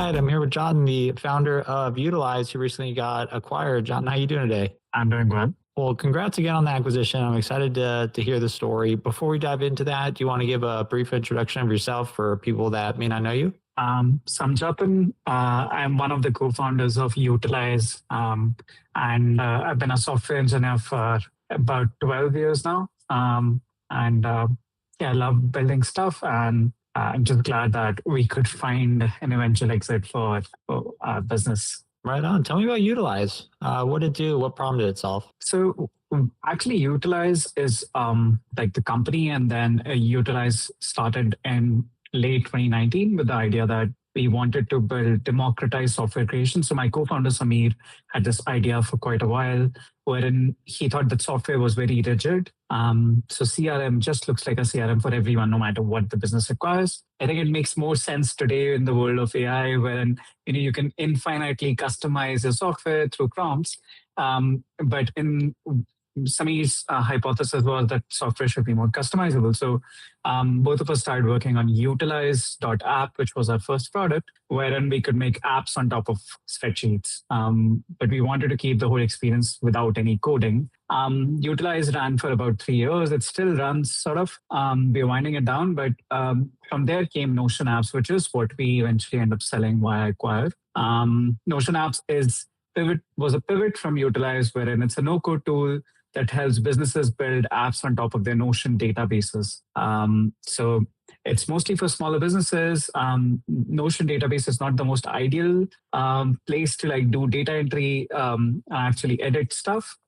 right. I'm here with Jatin, the founder of Utilize, who recently got acquired. Jatin, how you doing today? I'm doing well. Well, congrats again on the acquisition. I'm excited to hear the story. Before we dive into that, do you want to give a brief introduction of yourself for people that may not know you? So I'm Jatin. I'm one of the co-founders of Utilize, and I've been a software engineer for about 12 years now. Yeah, I love building stuff, and I'm just glad that we could find an eventual exit for our business. Right on. Tell me about Utilize. What did it do? What prompted it solve? So actually, Utilize is like the company, and then Utilize started in late 2019 with the idea that we wanted to build democratized software creation. So my co-founder Samir had this idea for quite a while, wherein he thought that software was very rigid. So CRM just looks like a CRM for everyone, no matter what the business requires. I think it makes more sense today in the world of AI, wherein you can infinitely customize your software through prompts. But in Samir's hypothesis was that software should be more customizable. So both of us started working on Utilize.app, which was our first product, wherein we could make apps on top of spreadsheets. But we wanted to keep the whole experience without any coding. Utilize ran for about 3 years. It still runs sort of. We're winding it down, but from there came Notion Apps, which is what we eventually end up selling via Acquire. Notion Apps was a pivot from Utilize, wherein it's a no-code tool that helps businesses build apps on top of their Notion databases. So it's mostly for smaller businesses. Notion database is not the most ideal place to like do data entry and actually edit stuff.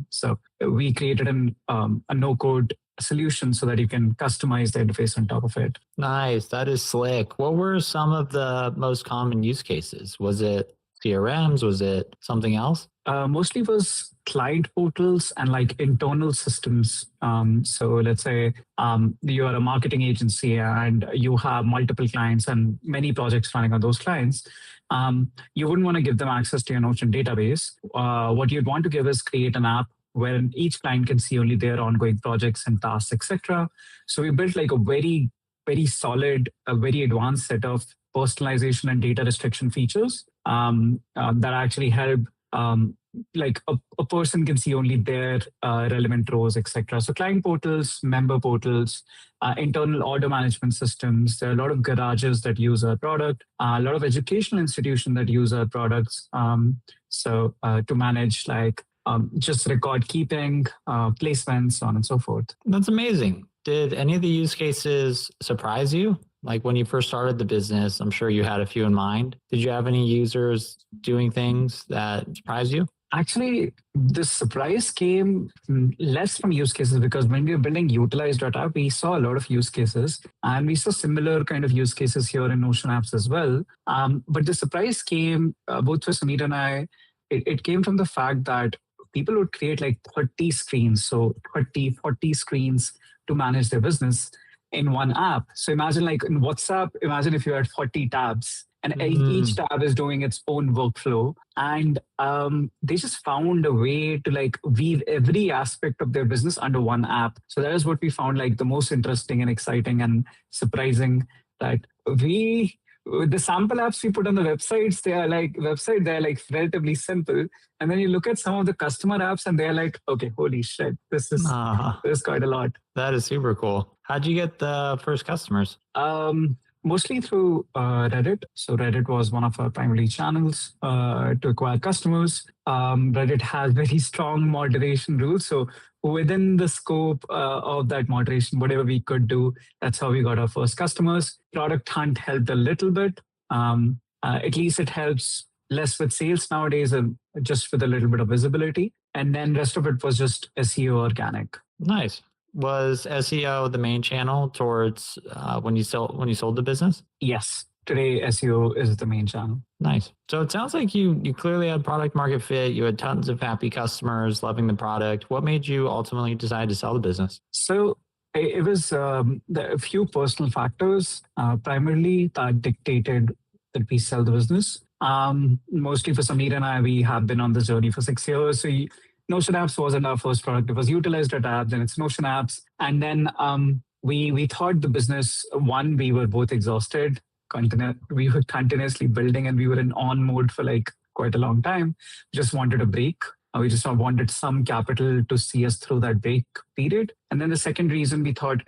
So we created a no-code solution so that you can customize the interface on top of it. Nice. That is slick. What were some of the most common use cases? Was it CRMs? Was it something else? Mostly was client portals and like internal systems. So let's say you are a marketing agency and you have multiple clients and many projects running on those clients. You wouldn't want to give them access to your Notion database. What you'd want to give is create an app wherein each client can see only their ongoing projects and tasks, etc. So we built like a very, very solid, a very advanced set of personalization and data restriction features that actually help like a person can see only their relevant rows, etc. So client portals, member portals, internal order management systems. There are a lot of garages that use our product, a lot of educational institutions that use our products. So to manage like just record keeping, placements, so on and so forth. That's amazing. Did any of the use cases surprise you? Like when you first started the business, I'm sure you had a few in mind. Did you have any users doing things that surprised you? Actually, the surprise came less from use cases because when we were building Utilize.app, we saw a lot of use cases and we saw similar kind of use cases here in Notion Apps as well. But the surprise came both for Samir and I. It came from the fact that people would create like 30 screens, so 30, 40 screens to manage their business in one app. So imagine like in WhatsApp, imagine if you had 40 tabs and each tab is doing its own workflow. And they just found a way to like weave every aspect of their business under one app. So that is what we found like the most interesting and exciting and surprising, that the sample apps we put on the websites, they're like relatively simple. And then you look at some of the customer apps and they're like, okay, holy shit, this is quite a lot. That is super cool. How'd you get the first customers? Mostly through Reddit. So Reddit was one of our primary channels to acquire customers. Reddit has very strong moderation rules. So within the scope of that moderation, whatever we could do, that's how we got our first customers. Product Hunt helped a little bit. At least it helps less with sales nowadays, just with a little bit of visibility. And then rest of it was just SEO organic. Nice. Was SEO the main channel towards when you sold the business? Yes. Today, SEO is the main channel. Nice. So it sounds like you clearly had product market fit. You had tons of happy customers loving the product. What made you ultimately decide to sell the business? So it was a few personal factors, primarily that dictated that we sell the business. Mostly for Samir and I, we have been on this journey for 6 years. So Notion Apps wasn't our first product. It was Utilize.app, then it's Notion Apps. And then we thought the business, one, we were both exhausted continuously building, and we were in on mode for like quite a long time. Just wanted a break. We just wanted some capital to see us through that break period. And then the second reason, we thought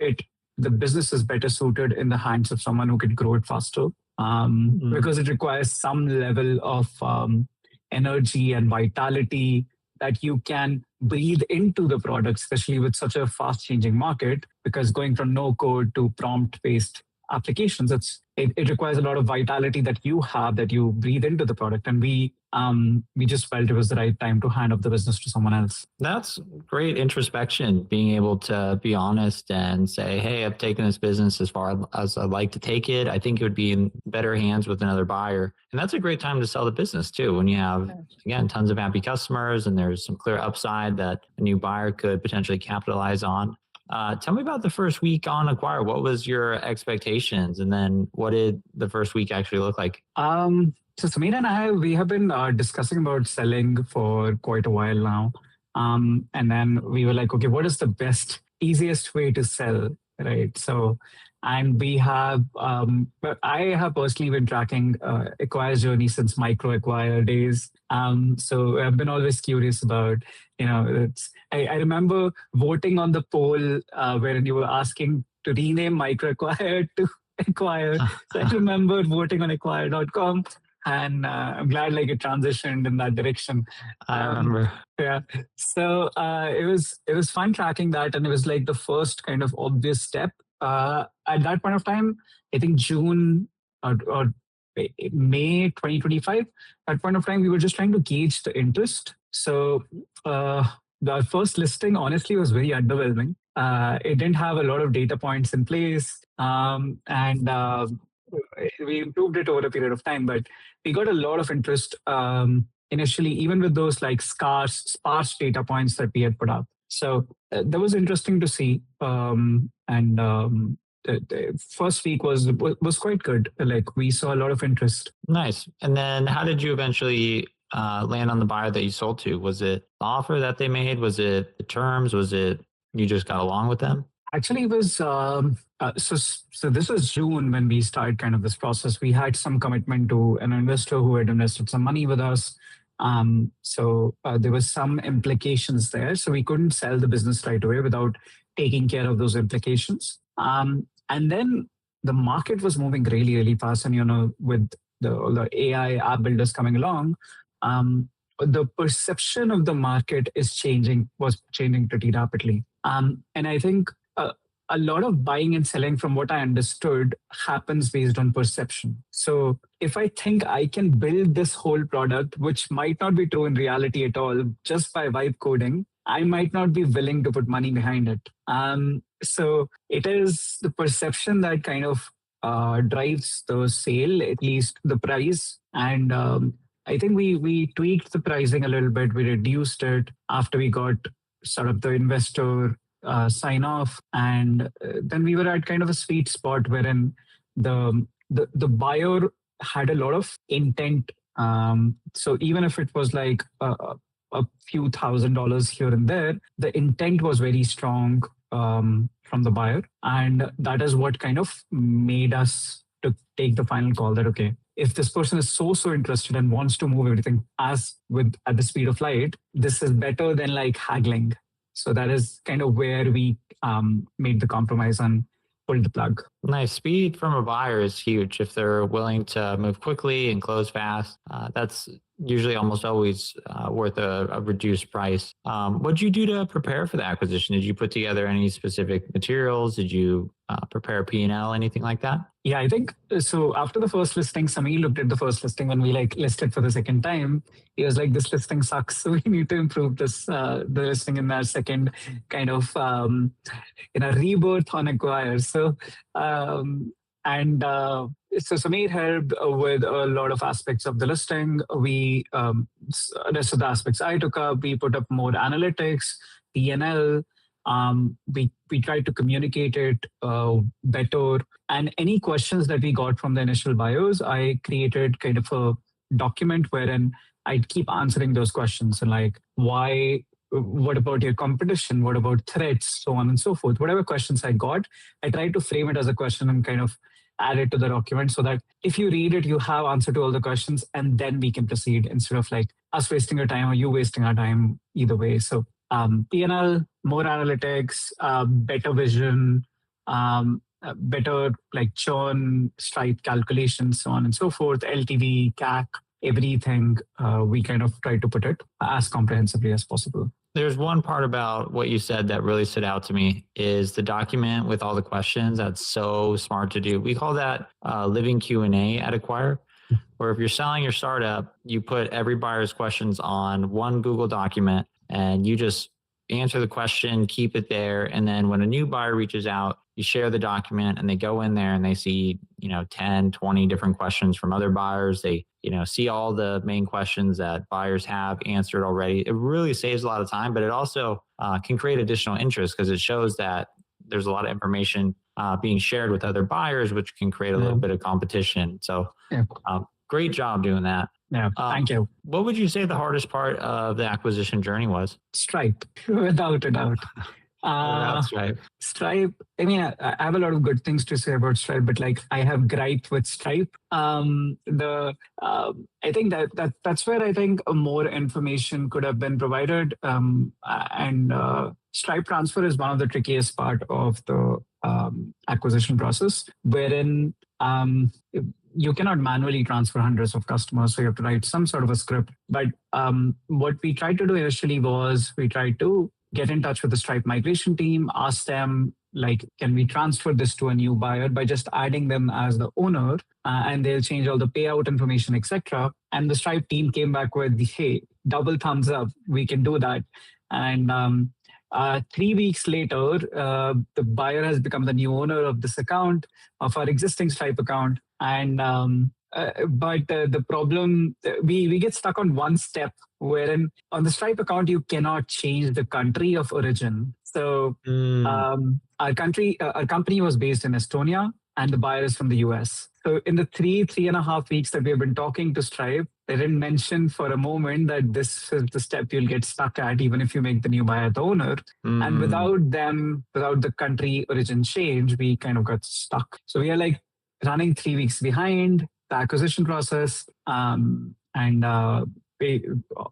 the business is better suited in the hands of someone who could grow it faster, because it requires some level of energy and vitality that you can breathe into the product, especially with such a fast changing market, because going from no code to prompt based applications, it requires a lot of vitality that you have, that you breathe into the product. And we just felt it was the right time to hand off the business to someone else. That's great introspection, being able to be honest and say, hey, I've taken this business as far as I'd like to take it. I think it would be in better hands with another buyer. And that's a great time to sell the business too, when you have, again, tons of happy customers and there's some clear upside that a new buyer could potentially capitalize on. Tell me about the first week on Acquire. What was your expectations? And then what did the first week actually look like? So Samir and we have been discussing about selling for quite a while now. And then we were like, okay, what is the best, easiest way to sell, right? So, and we have, I have personally been tracking Acquire's journey since micro Acquire days. So I've been always curious about, I remember voting on the poll wherein you were asking to rename micro Acquire to Acquire. So I remember voting on acquire.com. And I'm glad like it transitioned in that direction. I remember. Yeah. So it was fun tracking that, and it was like the first kind of obvious step. At that point of time, I think June or May 2025. At that point of time, we were just trying to gauge the interest. So the first listing honestly was very underwhelming. It didn't have a lot of data points in place, and we improved it over a period of time, but we got a lot of interest initially, even with those like sparse data points that we had put up. So that was interesting to see. The first week was quite good. Like we saw a lot of interest. Nice. And then how did you eventually land on the buyer that you sold to? Was it the offer that they made? Was it the terms? Was it you just got along with them? Actually, it was so this was June when we started kind of this process. We had some commitment to an investor who had invested some money with us. So there was some implications there. So we couldn't sell the business right away without taking care of those implications. And then the market was moving really, really fast. And, with the AI app builders coming along, the perception of the market was changing pretty rapidly. And I think a lot of buying and selling, from what I understood, happens based on perception. So if I think I can build this whole product, which might not be true in reality at all, just by vibe coding, I might not be willing to put money behind it. So it is the perception that kind of drives the sale, at least the price. And I think we tweaked the pricing a little bit. We reduced it after we got sort of the investor sign off, and then we were at kind of a sweet spot wherein the buyer had a lot of intent. So even if it was like a few $1,000s here and there, the intent was very strong from the buyer, and that is what kind of made us to take the final call that okay, if this person is so interested and wants to move everything at the speed of light, this is better than like haggling. So that is kind of where we made the compromise and pulled the plug. Nice. Speed from a buyer is huge. If they're willing to move quickly and close fast, that's usually almost always worth a reduced price. What did you do to prepare for the acquisition? Did you put together any specific materials? Did you prepare a P&L, anything like that? Yeah, I think so. After the first listing, Samir looked at the first listing when we like listed for the second time. He was like, "This listing sucks, so we need to improve this the listing in our second kind of rebirth on Acquire." So so Samir helped with a lot of aspects of the listing. We rest of the aspects I took up. We put up more analytics, P&L. We tried to communicate it better. And any questions that we got from the initial buyers, I created kind of a document wherein I'd keep answering those questions and like, why, what about your competition? What about threats? So on and so forth. Whatever questions I got, I tried to frame it as a question and kind of add it to the document so that if you read it, you have answer to all the questions, and then we can proceed instead of like us wasting our time or you wasting our time either way. So P&L, more analytics, better vision, better like churn, Stripe calculations, so on and so forth, LTV, CAC, everything. We kind of try to put it as comprehensively as possible. There's one part about what you said that really stood out to me is the document with all the questions. That's so smart to do. We call that living Q&A at Acquire, where if you're selling your startup, you put every buyer's questions on one Google document and you just answer the question, keep it there. And then when a new buyer reaches out, you share the document and they go in there and they see, 10, 20 different questions from other buyers. They, see all the main questions that buyers have answered already. It really saves a lot of time, but it also can create additional interest because it shows that there's a lot of information being shared with other buyers, which can create a little bit of competition. So great job doing that. Yeah, thank you. What would you say the hardest part of the acquisition journey was? Stripe, without a doubt. Stripe. Stripe. I mean, I have a lot of good things to say about Stripe, but like I have gripe with Stripe. I think that's where I think more information could have been provided. And Stripe transfer is one of the trickiest part of the acquisition process, wherein you cannot manually transfer hundreds of customers, so you have to write some sort of a script. But what we tried to do initially was we tried to get in touch with the Stripe migration team, ask them, like, can we transfer this to a new buyer by just adding them as the owner, and they'll change all the payout information, etc. And the Stripe team came back with, hey, double thumbs up, we can do that. And 3 weeks later, the buyer has become the new owner of this account, of our existing Stripe account. And but the problem, we get stuck on one step, wherein on the Stripe account, you cannot change the country of origin. So our company was based in Estonia, and the buyer is from the US. So in the 3.5 weeks that we have been talking to Stripe, they didn't mention for a moment that this is the step you'll get stuck at, even if you make the new buyer the owner. And without the country origin change, we kind of got stuck. So we are like running 3 weeks behind the acquisition process, and we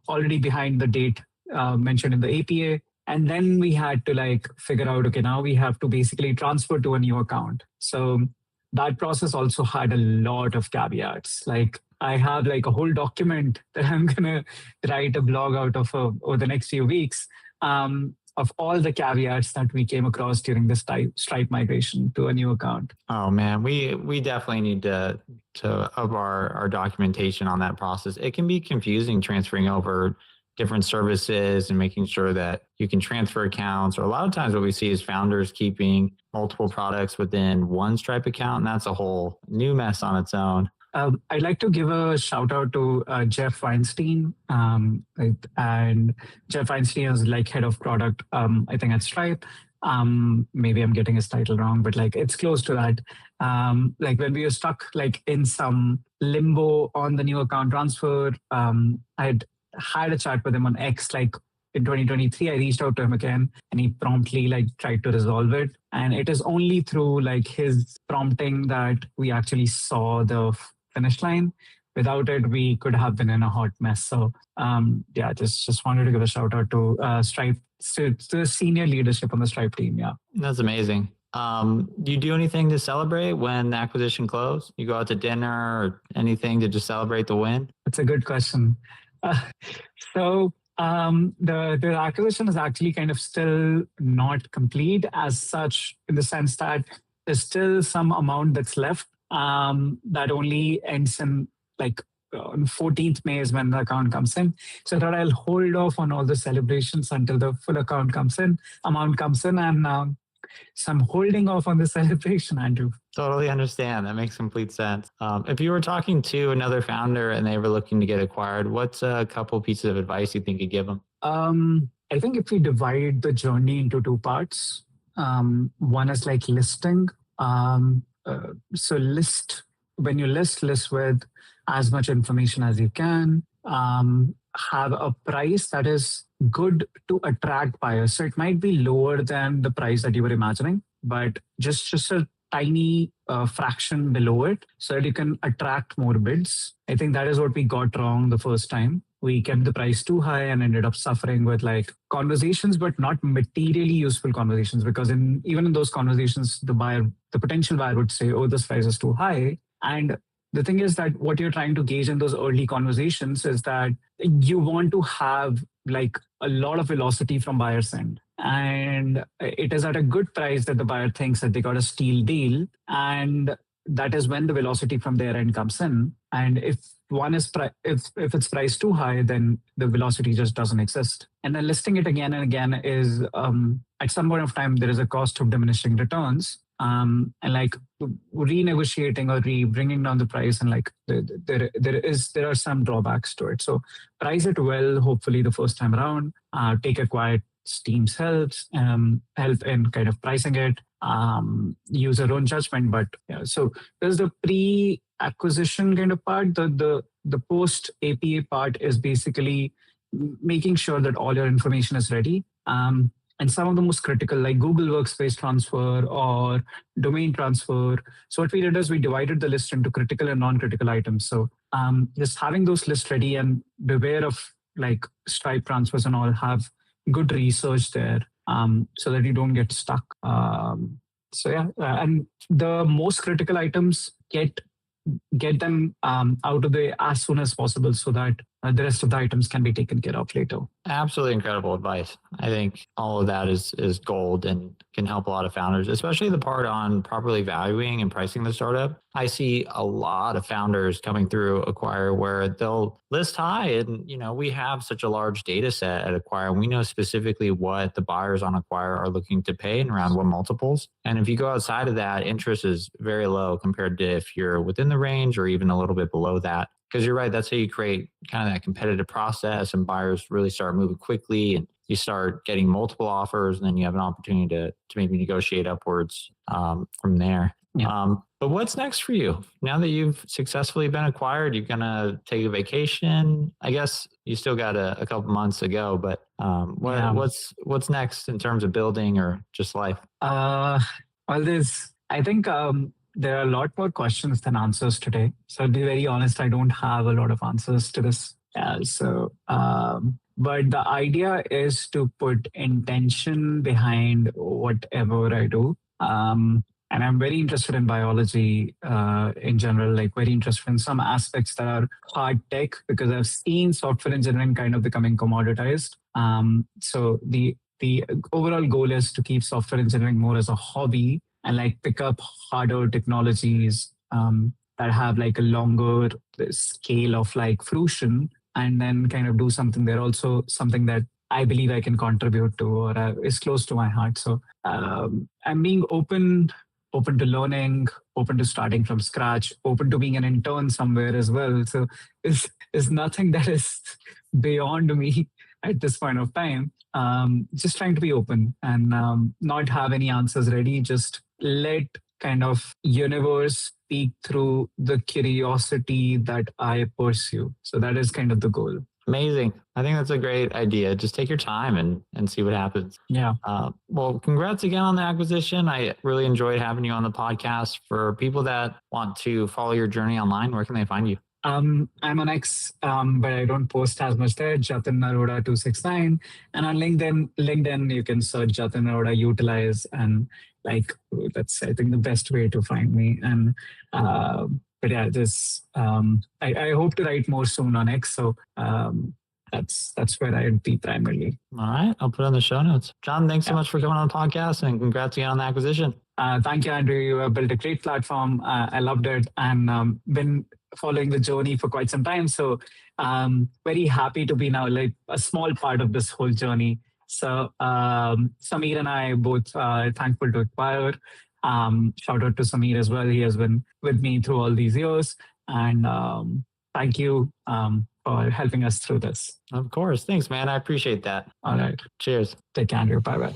already behind the date mentioned in the APA. And then we had to like figure out, okay, now we have to basically transfer to a new account. So that process also had a lot of caveats. Like I have like a whole document that I'm going to write a blog out of over the next few weeks of all the caveats that we came across during this Stripe migration to a new account. Oh man, we definitely need to up our documentation on that process. It can be confusing transferring over different services and making sure that you can transfer accounts. Or a lot of times what we see is founders keeping multiple products within one Stripe account, and that's a whole new mess on its own. I'd like to give a shout out to Jeff Weinstein. And Jeff Weinstein is like head of product, I think at Stripe. Maybe I'm getting his title wrong, but like it's close to that. Like when we were stuck like in some limbo on the new account transfer, I'd had a chat with him on X, like in 2023, I reached out to him again and he promptly like tried to resolve it. And it is only through like his prompting that we actually saw the finish line. Without it, we could have been in a hot mess. So yeah, just wanted to give a shout out to Stripe, to the senior leadership on the Stripe team. Yeah. That's amazing. Do you do anything to celebrate when the acquisition closed? You go out to dinner or anything to just celebrate the win? That's a good question. So the acquisition is actually kind of still not complete as such, in the sense that there's still some amount that's left that only ends in like on 14th May is when the account comes in. So that I'll hold off on all the celebrations until the full amount comes in, and so I'm holding off on the celebration, Andrew. Totally understand. That makes complete sense. If you were talking to another founder and they were looking to get acquired, what's a couple pieces of advice you think you'd give them? I think if we divide the journey into two parts, one is like listing. So when you list with as much information as you can, have a price that is good to attract buyers. So it might be lower than the price that you were imagining, but just a tiny fraction below it so that you can attract more bids. I think that is what we got wrong the first time. We kept the price too high and ended up suffering with like conversations, but not materially useful conversations. Because even in those conversations, the potential buyer would say, "Oh, this price is too high." And the thing is that what you're trying to gauge in those early conversations is that you want to have like a lot of velocity from buyer's end. And it is at a good price that the buyer thinks that they got a steal deal. And that is when the velocity from their end comes in. And if if it's priced too high, then the velocity just doesn't exist. And then listing it again and again is at some point of time there is a cost of diminishing returns. And like renegotiating or bringing down the price, and like there are some drawbacks to it. So price it well, hopefully the first time around. Take a quiet team's help in kind of pricing it. Use your own judgment, but yeah. So there's the pre-acquisition kind of part. The post APA part is basically making sure that all your information is ready. And some of the most critical, like Google Workspace transfer or domain transfer. So what we did is we divided the list into critical and non-critical items. So just having those lists ready, and beware of like Stripe transfers and all, have good research there so that you don't get stuck. And the most critical items, get them out of the way as soon as possible so that the rest of the items can be taken care of later. Absolutely incredible advice. I think all of that is gold and can help a lot of founders, especially the part on properly valuing and pricing the startup. I see a lot of founders coming through Acquire where they'll list high, and we have such a large data set at Acquire, and we know specifically what the buyers on Acquire are looking to pay and around what multiples. And if you go outside of that, interest is very low compared to if you're within the range or even a little bit below that. Because you're right, that's how you create kind of that competitive process, and buyers really start moving quickly, and you start getting multiple offers, and then you have an opportunity to maybe negotiate upwards from there. Yeah. But what's next for you? Now that you've successfully been acquired, you're going to take a vacation. I guess you still got a couple months to go, but what's next in terms of building or just life? Well, I think there are a lot more questions than answers today. So to be very honest, I don't have a lot of answers to this. But the idea is to put intention behind whatever I do. And I'm very interested in biology in general, like very interested in some aspects that are hard tech, because I've seen software engineering kind of becoming commoditized. So the overall goal is to keep software engineering more as a hobby, and like pick up harder technologies that have like a longer scale of like fruition, and then kind of do something there. Also something that I believe I can contribute to, or is close to my heart. So I'm being open to learning, open to starting from scratch, open to being an intern somewhere as well. So it's nothing that is beyond me at this point of time. Just trying to be open and not have any answers ready. Just let kind of universe speak through the curiosity that I pursue. So that is kind of the goal. Amazing. I think that's a great idea. Just take your time and see what happens. Yeah. Well, congrats again on the acquisition. I really enjoyed having you on the podcast. For people that want to follow your journey online, where can they find you? I'm on X, but I don't post as much there. Jatin Arora 269, and on LinkedIn you can search Jatin Arora Utilize, and like that's I think the best way to find me. And but yeah, this I hope to write more soon on X. So that's where I'd be primarily. All right, I'll put it on the show notes. John, thanks so much for coming on the podcast, and congrats again on the acquisition. Thank you, Andrew. You have built a great platform. I loved it, and been following the journey for quite some time. So very happy to be now like a small part of this whole journey. So Samir and I both thankful to Acquire. Shout out to Samir as well. He has been with me through all these years. And thank you for helping us through this. Of course. Thanks, man. I appreciate that. All right. Cheers. Take care, Andrew. Bye-bye.